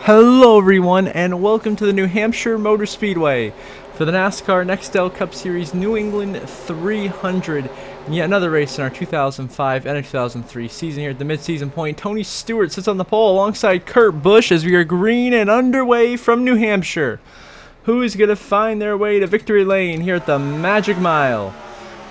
Hello everyone and welcome to the New Hampshire Motor Speedway for the NASCAR Nextel Cup Series New England 300 and yet another race in our 2005 and 2003 season. Here at the mid-season point, Tony Stewart sits on the pole alongside Kurt Busch as we are green and underway from New Hampshire. Who is going to find their way to victory lane here at the Magic Mile?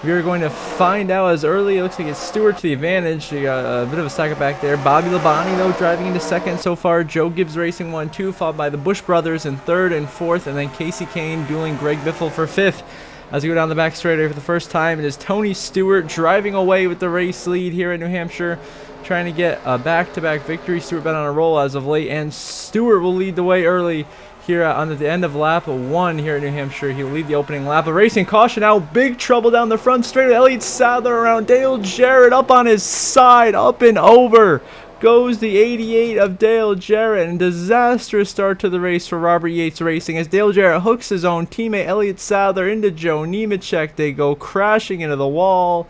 We are going to find out as early. It looks like it's Stewart to the advantage. You got a bit of a stack back there. Bobby Labonte, though, driving into second so far. Joe Gibbs Racing 1-2, followed by the Busch brothers in third and fourth, and then Casey Kane dueling Greg Biffle for fifth. As we go down the back straightaway for the first time, it is Tony Stewart driving away with the race lead here in New Hampshire, trying to get a back-to-back victory. Stewart been on a roll as of late, and Stewart will lead the way early here on the end of lap 1 here in New Hampshire. He'll lead the opening lap of racing. Caution out, big trouble down the front straight. Elliott Sadler around. Dale Jarrett up on his side, up and over goes the 88 of Dale Jarrett, and disastrous start to the race for Robert Yates Racing as Dale Jarrett hooks his own teammate Elliott Sadler into Joe Nemechek. They go crashing into the wall.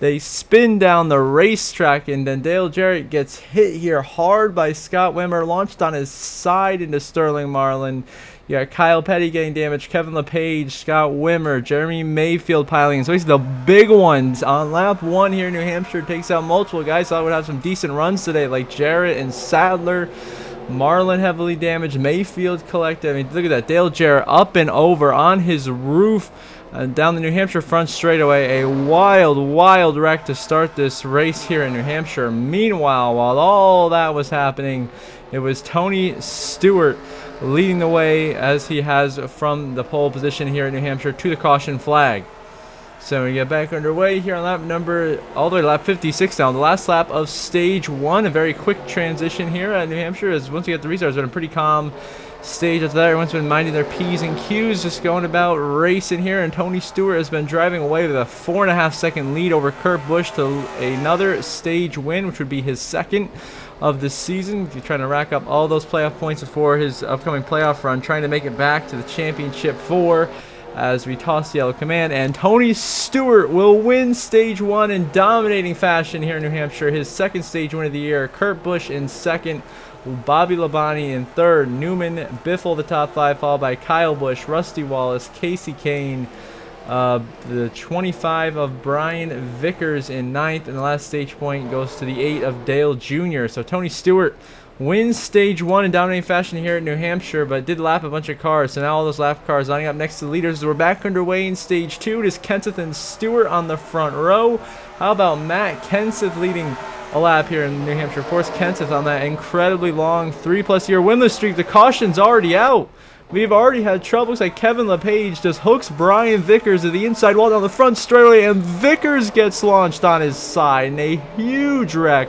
They spin down the racetrack, and then Dale Jarrett gets hit here hard by Scott Wimmer, launched on his side into Sterling Marlin. You got Kyle Petty getting damaged, Kevin LePage, Scott Wimmer, Jeremy Mayfield piling in. So these are the big ones on lap 1 here in New Hampshire. Takes out multiple guys. Thought would have some decent runs today, like Jarrett and Sadler. Marlin heavily damaged, Mayfield collected. I mean, look at that. Dale Jarrett up and over on his roof. Down the New Hampshire front straightaway, a wild wreck to start this race here in New Hampshire. Meanwhile, while all that was happening, it was Tony Stewart leading the way as he has from the pole position here in New Hampshire to the caution flag. So we get back underway here on lap number, all the way to lap 56 now, the last lap of stage 1. A very quick transition here at New Hampshire as once we get the restart, it's been a pretty calm stage after that. Everyone's been minding their P's and Q's, just going about racing here, and Tony Stewart has been driving away with a 4.5 second lead over Kurt Busch to another stage win, which would be his second of the season. He's trying to rack up all those playoff points before his upcoming playoff run, trying to make it back to the championship 4 as we toss the yellow command, and Tony Stewart will win stage 1 in dominating fashion here in New Hampshire, his second stage win of the year. Kurt Busch in second, Bobby Labonte in third, Newman Biffle the top 5, followed by Kyle Busch, Rusty Wallace, Casey Kane, the 25 of Brian Vickers in ninth, and the last stage point goes to the 8 of Dale Jr. So Tony Stewart wins stage 1 in dominating fashion here at New Hampshire, but did lap a bunch of cars. So now all those lap cars lining up next to the leaders. We're back underway in stage 2. It is Kenseth and Stewart on the front row. How about Matt Kenseth leading a lap here in New Hampshire? Of course, Kenseth on that incredibly long 3+ year winless streak. The caution's already out. We've already had trouble. Looks like Kevin LePage just hooks Brian Vickers to the inside wall down the front straightaway, and Vickers gets launched on his side in a huge wreck.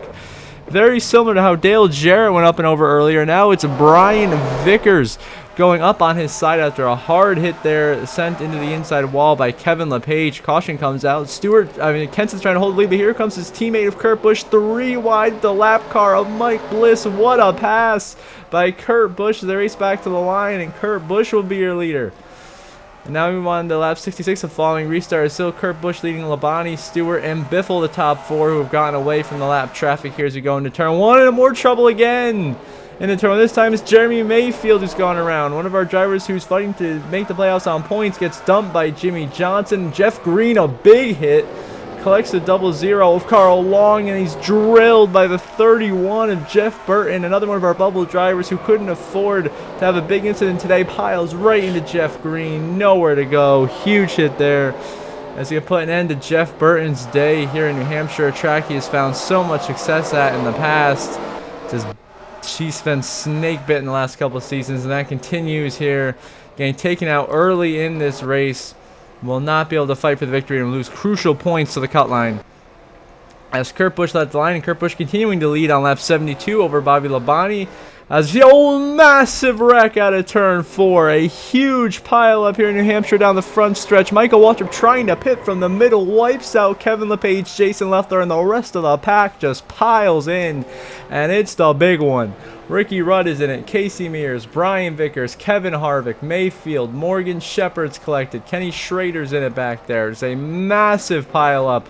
Very similar to how Dale Jarrett went up and over earlier. Now it's Brian Vickers going up on his side after a hard hit there, sent into the inside wall by Kevin LePage. Caution comes out. Kenseth's trying to hold the lead, but here comes his teammate of Kurt Busch, 3 wide, the lap car of Mike Bliss. What a pass by Kurt Busch. They race back to the line, and Kurt Busch will be your leader. And now we move on to lap 66 of following restart. Still Kurt Busch leading Labonte, Stewart, and Biffle, the top 4, who have gotten away from the lap traffic here as we go into turn 1, and more trouble again in the turn. This time it's Jeremy Mayfield who's gone around. One of our drivers who's fighting to make the playoffs on points gets dumped by Jimmy Johnson. Jeff Green, a big hit, collects a 0-0 of Carl Long, and he's drilled by the 31 of Jeff Burton. Another one of our bubble drivers who couldn't afford to have a big incident today piles right into Jeff Green. Nowhere to go. Huge hit there as he put an end to Jeff Burton's day here in New Hampshire, a track he has found so much success at in the past. She's been snake bit in the last couple of seasons, and that continues here. Getting taken out early in this race. Will not be able to fight for the victory and lose crucial points to the cut line. As Kurt Busch led the line, and Kurt Busch continuing to lead on lap 72 over Bobby Labonte. As the massive wreck out of turn 4. A huge pile up here in New Hampshire down the front stretch. Michael Waltrip trying to pit from the middle, wipes out Kevin LePage, Jason Leffler, and the rest of the pack just piles in. And it's the big one. Ricky Rudd is in it, Casey Mears, Brian Vickers, Kevin Harvick, Mayfield, Morgan Shepherd's collected, Kenny Schrader's in it back there. It's a massive pile up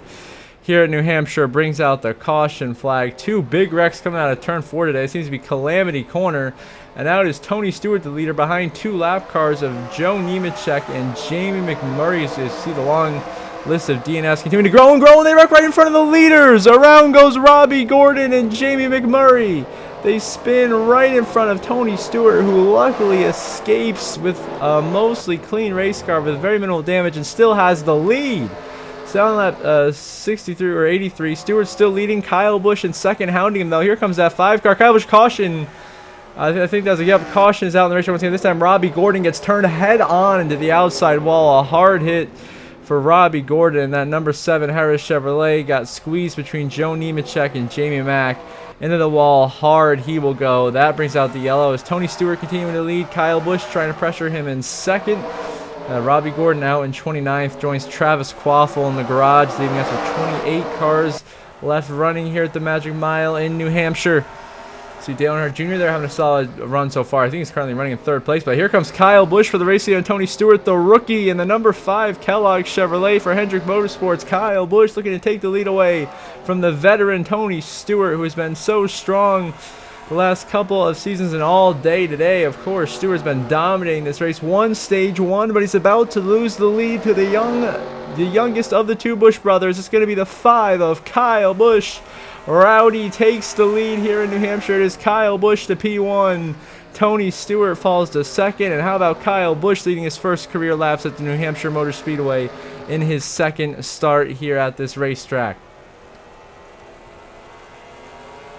here at New Hampshire, brings out the caution flag. 2 big wrecks coming out of turn 4 today. It seems to be Calamity Corner And now it is Tony Stewart, the leader, behind 2 lap cars of Joe Nemechek and Jamie McMurray. As you see the long list of DNFs continuing to grow and grow, and they wreck right in front of the leaders. Around goes Robbie Gordon and Jamie McMurray. They spin right in front of Tony Stewart, who luckily escapes with a mostly clean race car with very minimal damage and still has the lead. So on lap 63 or 83, Stewart's still leading. Kyle Busch in second, hounding him though. Here comes that 5 car. Kyle Busch, caution. I think that's a yep. Caution is out in the race. This time Robbie Gordon gets turned head on into the outside wall. A hard hit for Robbie Gordon. That number 7 Harris Chevrolet got squeezed between Joe Nemechek and Jamie Mack. Into the wall hard he will go. That brings out the yellow as Tony Stewart continuing to lead. Kyle Busch trying to pressure him in second. Robbie Gordon out in 29th. Joins Travis Quaffle in the garage, leaving us with 28 cars left running here at the Magic Mile in New Hampshire. See Dale Earnhardt Jr. there having a solid run so far. I think he's currently running in 3rd place. But here comes Kyle Busch for the race leader and Tony Stewart, the rookie, in the number 5 Kellogg Chevrolet for Hendrick Motorsports. Kyle Busch looking to take the lead away from the veteran Tony Stewart, who has been so strong the last couple of seasons and all day today. Of course, Stewart's been dominating this race. Won stage 1, but he's about to lose the lead to the youngest of the 2 Busch brothers. It's going to be the 5 of Kyle Busch. Rowdy takes the lead here in New Hampshire. It is Kyle Busch to P1. Tony Stewart falls to 2nd. And how about Kyle Busch leading his first career laps at the New Hampshire Motor Speedway in his 2nd start here at this racetrack.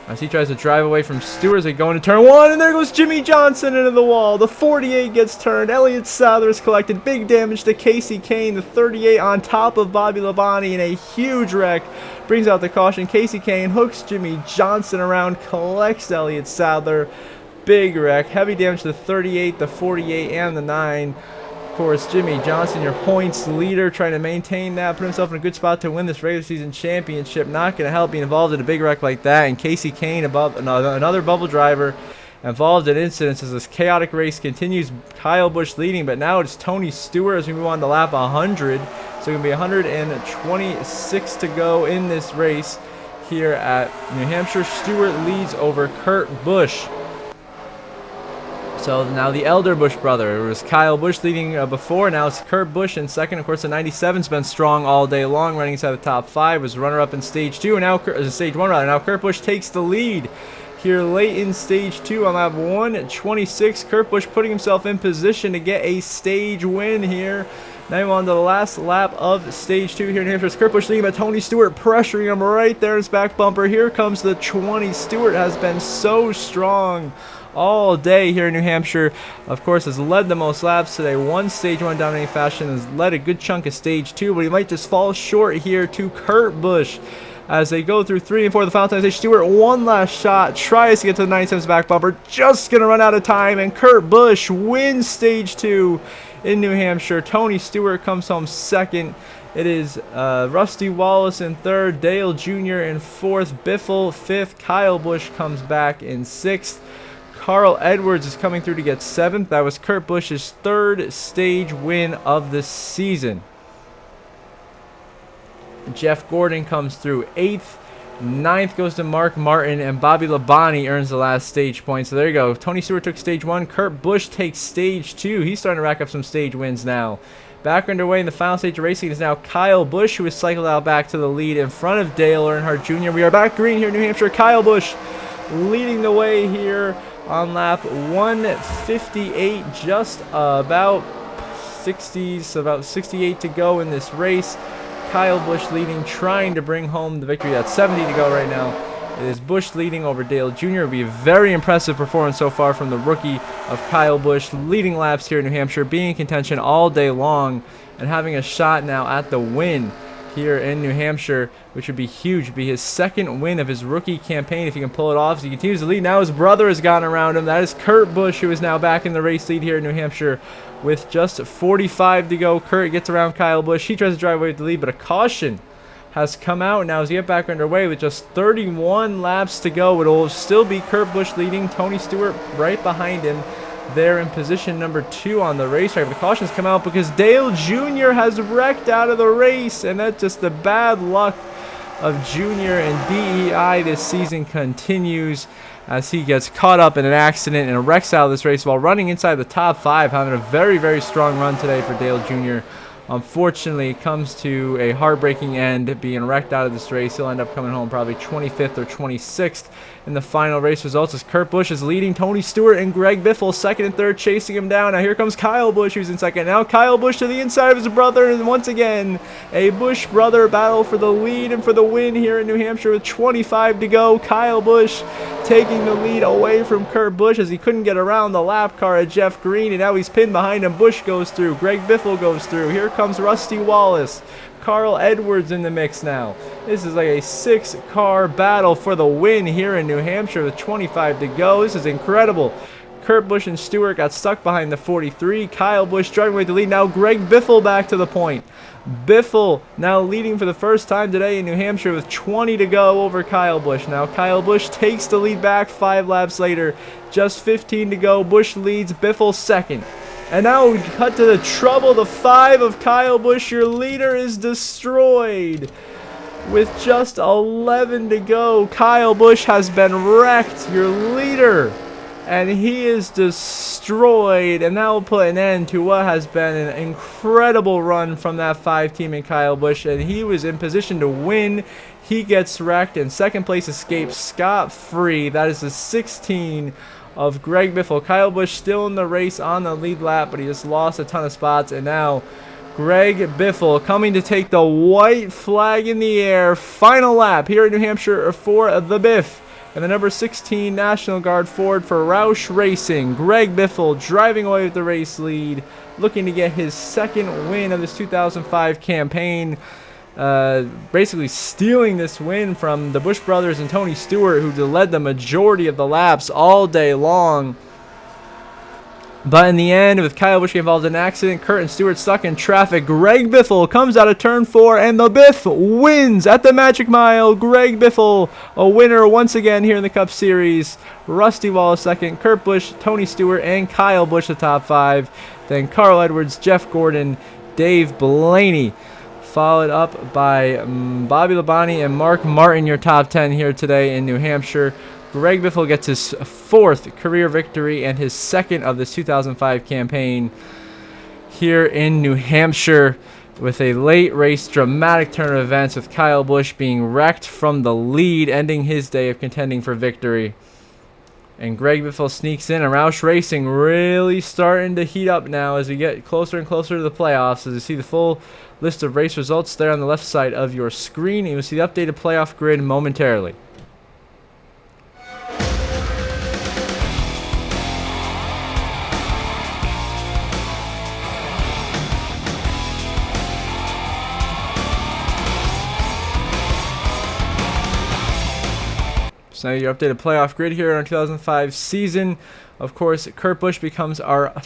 As he tries to drive away from Stewart as they go into turn 1, and there goes Jimmy Johnson into the wall. The 48 gets turned. Elliott Souther is collected. Big damage to Casey Kane. The 38 on top of Bobby Labonte in a huge wreck. Brings out the caution. Casey Kane hooks Jimmy Johnson around, collects Elliott Souther. Big wreck. Heavy damage to the 38, the 48, and the 9. Of course, Jimmy Johnson, your points leader, trying to maintain that, put himself in a good spot to win this regular season championship. Not going to help being involved in a big wreck like that. And Casey Kane, above another bubble driver, involved in incidents as this chaotic race continues. Kyle Busch leading, but now it's Tony Stewart as we move on to lap 100. So going to be 126 to go in this race here at New Hampshire. Stewart leads over Kurt Busch. So now the elder Busch brother. It was Kyle Busch leading before. Now it's Kurt Busch in second. Of course, the 97's been strong all day long, running inside the top 5. Was runner-up in stage 2, and now stage 1 rather. Now Kurt Busch takes the lead here late in stage 2 on lap 126. Kurt Busch putting himself in position to get a stage win here. Now on to the last lap of stage 2 here in New Hampshire. Kurt Busch leading by Tony Stewart, pressuring him right there in his back bumper. Here comes the 20. Stewart has been so strong all day here in New Hampshire. Of course, has led the most laps today. Won stage 1 dominating fashion, has led a good chunk of stage 2, but he might just fall short here to Kurt Busch as they go through 3 and 4 of the final time stage. Stewart, one last shot, tries to get to the 97's back bumper, just gonna run out of time, and Kurt Busch wins stage 2 in New Hampshire. Tony Stewart comes home second. It is Rusty Wallace in third, Dale Jr. in fourth, Biffle fifth, Kyle Busch comes back in sixth. Carl Edwards is coming through to get 7th. That was Kurt Busch's 3rd stage win of the season. Jeff Gordon comes through 8th. 9th goes to Mark Martin, and Bobby Labonte earns the last stage point. So there you go. Tony Stewart took stage 1. Kurt Busch takes stage 2. He's starting to rack up some stage wins now. Back underway in the final stage of racing is now Kyle Busch, who has cycled out back to the lead in front of Dale Earnhardt Jr. We are back green here in New Hampshire. Kyle Busch leading the way here on lap 158, just about 68 to go in this race. Kyle Busch leading, trying to bring home the victory. That's 70 to go right now. It is Busch leading over Dale Jr. It'll be a very impressive performance so far from the rookie of Kyle Busch, leading laps here in New Hampshire, being in contention all day long, and having a shot now at the win here in New Hampshire, which would be huge. It'd be his 2nd win of his rookie campaign if he can pull it off. So he continues to lead. Now his brother has gotten around him. That is Kurt Busch, who is now back in the race lead here in New Hampshire with just 45 to go. Kurt gets around Kyle Busch. He tries to drive away with the lead, but a caution has come out. Now as he get back underway with just 31 laps to go, it'll still be Kurt Busch leading. Tony Stewart right behind him there in position number 2 on the racetrack. The cautions come out because Dale Jr. has wrecked out of the race, and that's just the bad luck of junior and DEI this season continues as he gets caught up in an accident and wrecks out of this race while running inside the top 5, having a very, very strong run today for Dale Jr. Unfortunately, it comes to a heartbreaking end, being wrecked out of this race. He'll end up coming home probably 25th or 26th in the final race results as Kurt Busch is leading Tony Stewart and Greg Biffle second and third, chasing him down. Now here comes Kyle Busch, who's in second. Now Kyle Busch to the inside of his brother, and once again, a Busch brother battle for the lead and for the win here in New Hampshire with 25 to go. Kyle Busch taking the lead away from Kurt Busch as he couldn't get around the lap car at Jeff Green, and now he's pinned behind him. Busch goes through, Greg Biffle goes through. Here comes Rusty Wallace. Carl Edwards in the mix now. This is like a 6-car battle for the win here in New Hampshire with 25 to go. This is incredible. Kurt Busch and Stewart got stuck behind the 43. Kyle Busch driving away the lead. Now Greg Biffle back to the point. Biffle now leading for the first time today in New Hampshire with 20 to go over Kyle Busch. Now Kyle Busch takes the lead back 5 laps later. Just 15 to go. Busch leads, Biffle second. And now we cut to the trouble, the 5 of Kyle Busch. Your leader is destroyed. With just 11 to go, Kyle Busch has been wrecked, your leader. And he is destroyed. And that will put an end to what has been an incredible run from that 5 team in Kyle Busch. And he was in position to win. He gets wrecked, and second place escapes scot-free. That is the 16 of Greg Biffle. Kyle Busch still in the race on the lead lap, but he just lost a ton of spots. And now Greg Biffle coming to take the white flag in the air. Final lap here in New Hampshire for the Biff. And the number 16 National Guard Ford for Roush Racing. Greg Biffle driving away with the race lead, looking to get his second win of this 2005 campaign. Basically stealing this win from the Busch brothers and Tony Stewart, who led the majority of the laps all day long. But in the end, with Kyle Busch involved in an accident, Kurt and Stewart stuck in traffic, Greg Biffle comes out of turn 4, and the Biff wins at the Magic Mile. Greg Biffle, a winner once again here in the Cup Series. Rusty Wallace second, Kurt Busch, Tony Stewart, and Kyle Busch the top 5. Then Carl Edwards, Jeff Gordon, Dave Blaney, followed up by Bobby Labonte and Mark Martin, your top 10 here today in New Hampshire. Greg Biffle gets his 4th career victory and his 2nd of this 2005 campaign here in New Hampshire, with a late race dramatic turn of events with Kyle Busch being wrecked from the lead, ending his day of contending for victory. And Greg Biffle sneaks in, and Roush Racing really starting to heat up now as we get closer and closer to the playoffs. As you see the full list of race results there on the left side of your screen, and you'll see the updated playoff grid momentarily. So now your updated playoff grid here in our 2005 season. Of course, Kurt Busch becomes our, Greg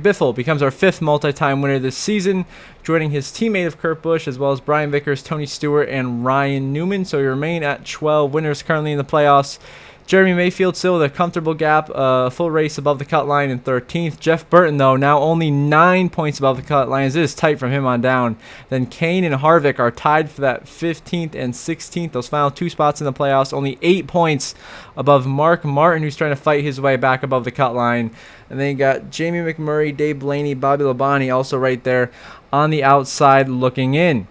Biffle becomes our 5th multi-time winner this season, joining his teammate of Kurt Busch, as well as Brian Vickers, Tony Stewart, and Ryan Newman. So you remain at 12 winners currently in the playoffs. Jeremy Mayfield still with a comfortable gap, full race above the cut line in 13th. Jeff Burton, though, now only 9 points above the cut line. It is tight from him on down. Then Kane and Harvick are tied for that 15th and 16th, those final 2 spots in the playoffs. Only 8 points above Mark Martin, who's trying to fight his way back above the cut line. And then you got Jamie McMurray, Dave Blaney, Bobby Labonte also right there on the outside looking in.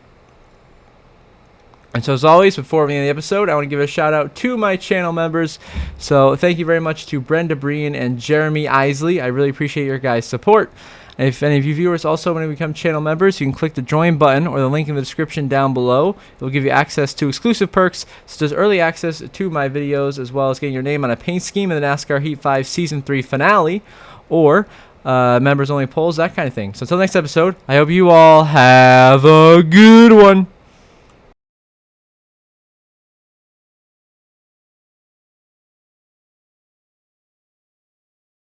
And so as always, before we end the episode, I want to give a shout out to my channel members. So thank you very much to Brenda Breen and Jeremy Isley. I really appreciate your guys' support. And if any of you viewers also want to become channel members, you can click the join button or the link in the description down below. It will give you access to exclusive perks, such as early access to my videos, as well as getting your name on a paint scheme in the NASCAR Heat 5 Season 3 finale, or members only polls, that kind of thing. So until next episode, I hope you all have a good one.